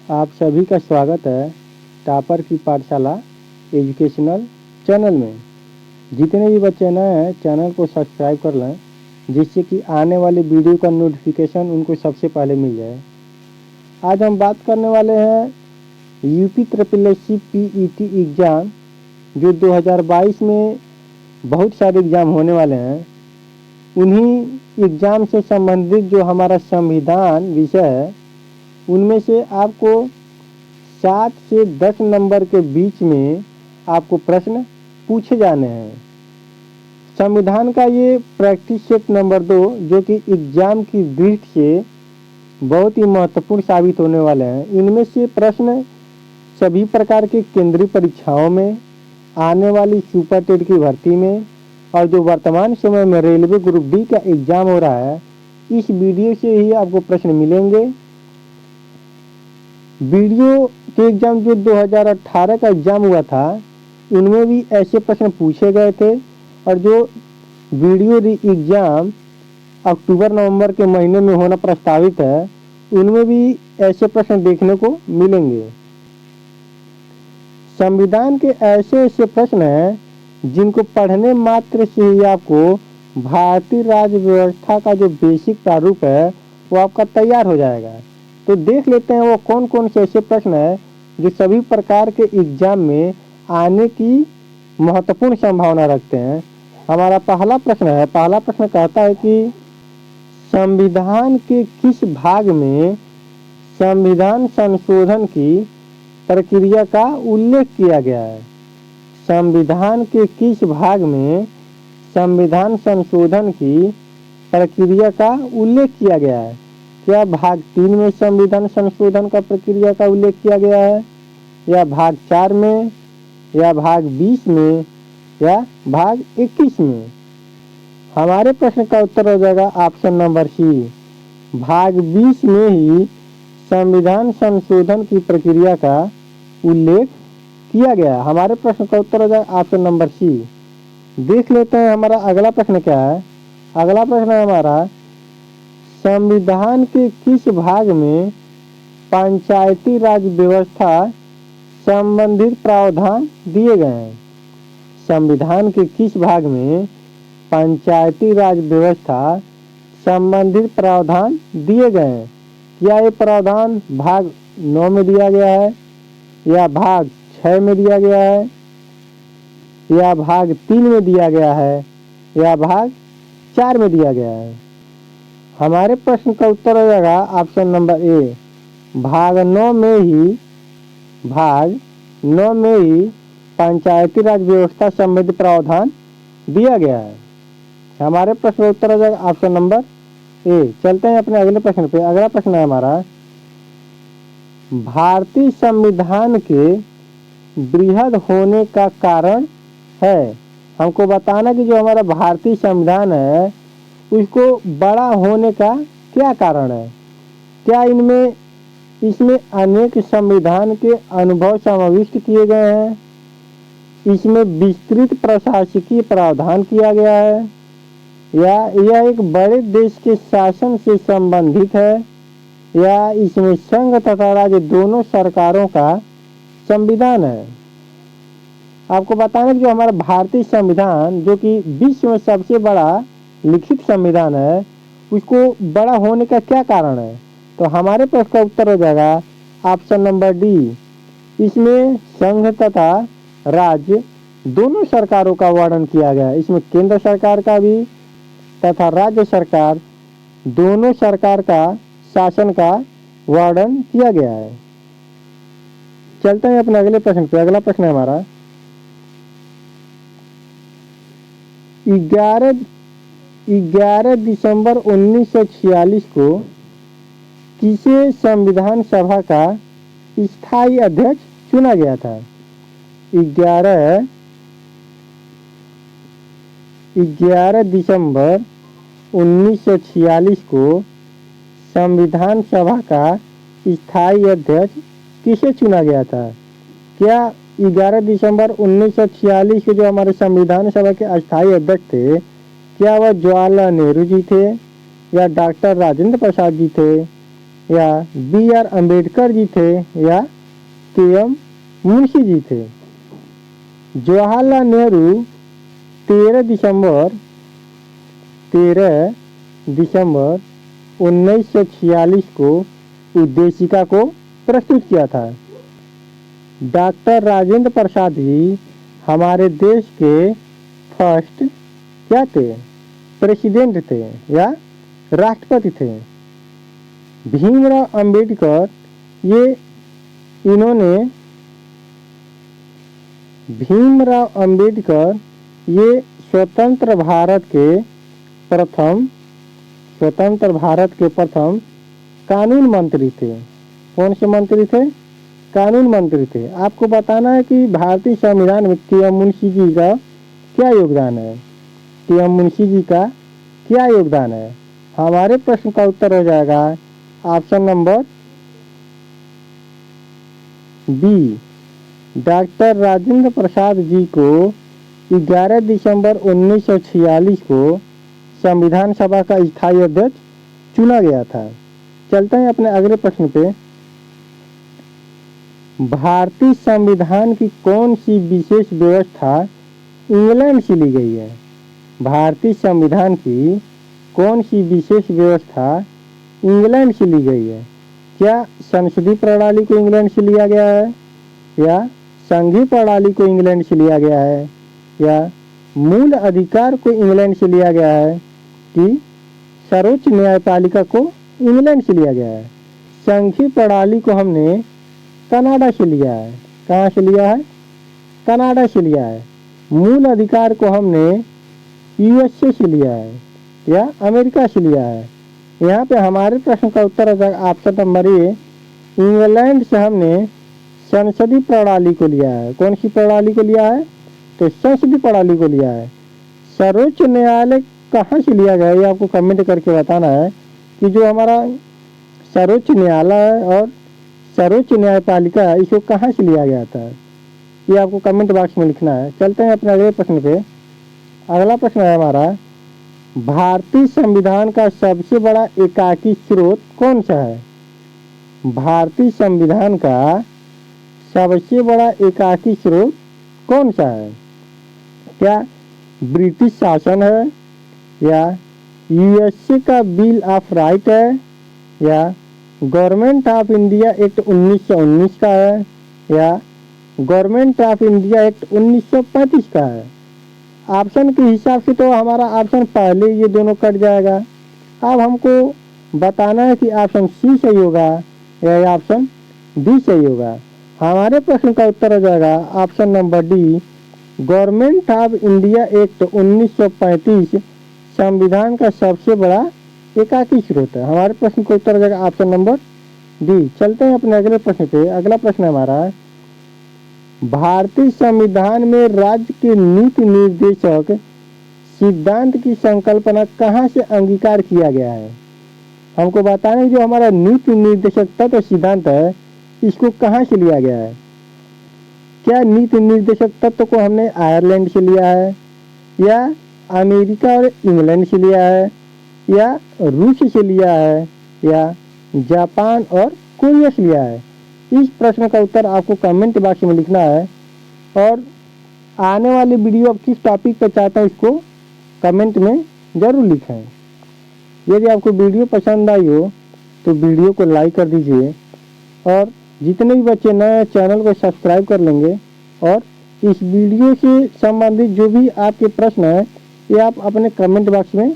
आप सभी का स्वागत है टॉपर की पाठशाला एजुकेशनल चैनल में। जितने भी बच्चे नए हैं चैनल को सब्सक्राइब कर लें, जिससे कि आने वाली वीडियो का नोटिफिकेशन उनको सबसे पहले मिल जाए। आज हम बात करने वाले हैं यूपी SSSC PET एग्ज़ाम जो 2022 में बहुत सारे एग्ज़ाम होने वाले हैं। उन्हीं एग्ज़ाम से संबंधित जो हमारा संविधान विषय है उनमें से आपको 7 से 10 नंबर के बीच में आपको प्रश्न पूछे जाने हैं। संविधान का ये प्रैक्टिस सेट नंबर 2 जो कि एग्ज़ाम की दृष्टि से बहुत ही महत्वपूर्ण साबित होने वाले हैं। इनमें से प्रश्न सभी प्रकार के केंद्रीय परीक्षाओं में, आने वाली सुपर टेट की भर्ती में और जो वर्तमान समय में रेलवे ग्रुप डी का एग्ज़ाम हो रहा है, इस वीडियो से ही आपको प्रश्न मिलेंगे। वीडियो के एग्ज़ाम जो 2018 का एग्ज़ाम हुआ था उनमें भी ऐसे प्रश्न पूछे गए थे, और जो वीडियो एग्ज़ाम अक्टूबर-नवंबर के महीने में होना प्रस्तावित है उनमें भी ऐसे प्रश्न देखने को मिलेंगे। संविधान के ऐसे ऐसे प्रश्न हैं जिनको पढ़ने मात्र से ही आपको भारतीय राज्य व्यवस्था का जो बेसिक प्रारूप है वो आपका तैयार हो जाएगा। तो देख लेते हैं वो कौन कौन से ऐसे प्रश्न हैं जो सभी प्रकार के एग्ज़ाम में आने की महत्वपूर्ण संभावना रखते हैं। हमारा पहला प्रश्न कहता है कि संविधान के किस भाग में संविधान संशोधन की प्रक्रिया का उल्लेख किया गया है। संविधान के किस भाग में संविधान संशोधन की प्रक्रिया का उल्लेख किया गया है। क्या भाग 3 में संविधान संशोधन का प्रक्रिया का उल्लेख किया गया है, या भाग 4 में, या भाग 20 में, या भाग 21 में। हमारे प्रश्न का उत्तर हो जाएगा ऑप्शन नंबर सी, भाग 20 में ही संविधान संशोधन की प्रक्रिया का उल्लेख किया गया। हमारे प्रश्न का उत्तर हो जाएगा ऑप्शन नंबर सी। देख लेते हैं हमारा अगला प्रश्न क्या है। अगला प्रश्न है हमारा, संविधान के किस भाग में पंचायती राज व्यवस्था संबंधित प्रावधान दिए गए हैं। संविधान के किस भाग में पंचायती राज व्यवस्था संबंधित प्रावधान दिए गए हैं। क्या ये प्रावधान भाग 9 में दिया गया है, या भाग 6 में दिया गया है, या भाग 3 में दिया गया है, या भाग 4 में दिया गया है। हमारे प्रश्न का उत्तर हो जाएगा ऑप्शन नंबर ए, भाग 9 में ही पंचायती राज व्यवस्था संबंधी प्रावधान दिया गया है। हमारे प्रश्न का उत्तर हो जाएगा ऑप्शन नंबर ए। चलते हैं अपने अगले प्रश्न पे। अगला प्रश्न है हमारा, भारतीय संविधान के बृहद होने का कारण है। हमको बताना कि जो हमारा भारतीय संविधान है उसको बड़ा होने का क्या कारण है। क्या इसमें अनेक संविधान के अनुभव समाविष्ट किए गए हैं, इसमें विस्तृत प्रशासकीय प्रावधान किया गया है, या यह एक बड़े देश के शासन से संबंधित है, या इसमें संघ तथा राज्य दोनों सरकारों का संविधान है। आपको बताना कि जो हमारा भारतीय संविधान जो कि विश्व में सबसे बड़ा लिखित संविधान है उसको बड़ा होने का क्या कारण है। तो हमारे प्रश्न का उत्तर हो जाएगा ऑप्शन नंबर डी, इसमें संघ तथा राज्य दोनों सरकारों का वर्णन किया गया है। इसमें केंद्र सरकार का भी तथा राज्य सरकार दोनों सरकार का शासन का वर्णन किया गया है। चलते हैं अपने अगले प्रश्न पे। अगला प्रश्न है हमारा, 11 दिसंबर 1946 को किसे संविधान सभा का स्थायी अध्यक्ष चुना गया था। 11 दिसंबर 1946 को संविधान सभा का स्थायी अध्यक्ष किसे चुना गया था। क्या 11 दिसंबर 1946 के जो हमारे संविधान सभा के अस्थायी अध्यक्ष थे, क्या वह जवाहरलाल नेहरू जी थे, या डॉक्टर राजेंद्र प्रसाद जी थे, या बी आर अम्बेडकर जी थे या के एम मुंशी जी थे। जवाहरलाल नेहरू 13 दिसंबर 1946 को उद्देशिका को प्रस्तुत किया था। डॉक्टर राजेंद्र प्रसाद जी हमारे देश के फर्स्ट क्या थे? प्रेसिडेंट थे या राष्ट्रपति थे। भीमराव अंबेडकर ये स्वतंत्र भारत के प्रथम कानून मंत्री थे। कौन से मंत्री थे? कानून मंत्री थे। आपको बताना है कि भारतीय संविधान में के एम मुंशी जी का क्या योगदान है। के एम मुंशी जी का क्या योगदान है? हमारे प्रश्न का उत्तर हो जाएगा option number B. Doctor Rajendra Prasad ji को 11 दिसंबर 1946 को संविधान सभा का स्थायी अध्यक्ष चुना गया था। चलते हैं अपने अगले प्रश्न पे। भारतीय संविधान की कौन सी विशेष व्यवस्था इंग्लैंड से ली गई है? भारतीय संविधान की कौन सी विशेष व्यवस्था इंग्लैंड से ली गई है? क्या संसदीय प्रणाली को इंग्लैंड से लिया गया है या संघीय प्रणाली को इंग्लैंड से लिया गया है या मूल अधिकार को इंग्लैंड से लिया गया है कि सर्वोच्च न्यायपालिका को इंग्लैंड से लिया गया है? संघीय प्रणाली को हमने कनाडा से लिया है। कहाँ से लिया है? कनाडा से लिया है। मूल अधिकार को हमने यूएसए से लिया है या अमेरिका से लिया है। यहाँ पे हमारे प्रश्न का उत्तर हो जाएगा ऑप्शन नंबर ए। इंग्लैंड से हमने संसदीय प्रणाली को लिया है। कौन सी प्रणाली को लिया है? तो संसदीय प्रणाली को लिया है। सर्वोच्च न्यायालय कहाँ से लिया गया है ये आपको कमेंट करके बताना है कि जो हमारा सर्वोच्च न्यायालय है और सर्वोच्च न्यायपालिका है इसको कहाँ से लिया गया था, ये आपको कमेंट बॉक्स में लिखना है। चलते हैं अपने अगले प्रश्न पे। अगला प्रश्न है हमारा, भारतीय संविधान का सबसे बड़ा एकाकी स्रोत कौन सा है? भारतीय संविधान का सबसे बड़ा एकाकी स्रोत कौन सा है? क्या ब्रिटिश शासन है या यूएसए का बिल ऑफ राइट है या गवर्नमेंट ऑफ इंडिया एक्ट 1919 का है या गवर्नमेंट ऑफ इंडिया एक्ट 1935 का है? ऑप्शन के हिसाब से तो हमारा ऑप्शन पहले ये दोनों कट जाएगा। अब हमको बताना है कि ऑप्शन सी सही होगा या ऑप्शन डी सही होगा। हमारे प्रश्न का उत्तर हो जाएगा option number D. Government of India act 1935 संविधान का सबसे बड़ा एकाकी स्रोत है। हमारे प्रश्न का उत्तर हो जाएगा ऑप्शन नंबर डी। चलते हैं अपने अगले प्रश्न पे। अगला प्रश्न है हमारा, भारतीय संविधान में राज्य के नीति निर्देशक सिद्धांत की संकल्पना कहाँ से अंगीकार किया गया है? हमको बताना है जो हमारा नीति निर्देशक तत्व सिद्धांत है इसको कहाँ से लिया गया है? क्या नीति निर्देशक तत्व को हमने आयरलैंड से लिया है या अमेरिका और इंग्लैंड से लिया है या रूस से लिया है या जापान और कोरिया से लिया है? इस प्रश्न का उत्तर आपको कमेंट बॉक्स में लिखना है और आने वाली वीडियो आप किस टॉपिक पर चाहते हैं इसको कमेंट में ज़रूर लिखें। यदि आपको वीडियो पसंद आई हो तो वीडियो को लाइक कर दीजिए और जितने भी बच्चे नए चैनल को सब्सक्राइब कर लेंगे और इस वीडियो से संबंधित जो भी आपके प्रश्न हैं ये आप अपने कमेंट बॉक्स में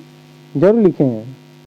ज़रूर लिखें।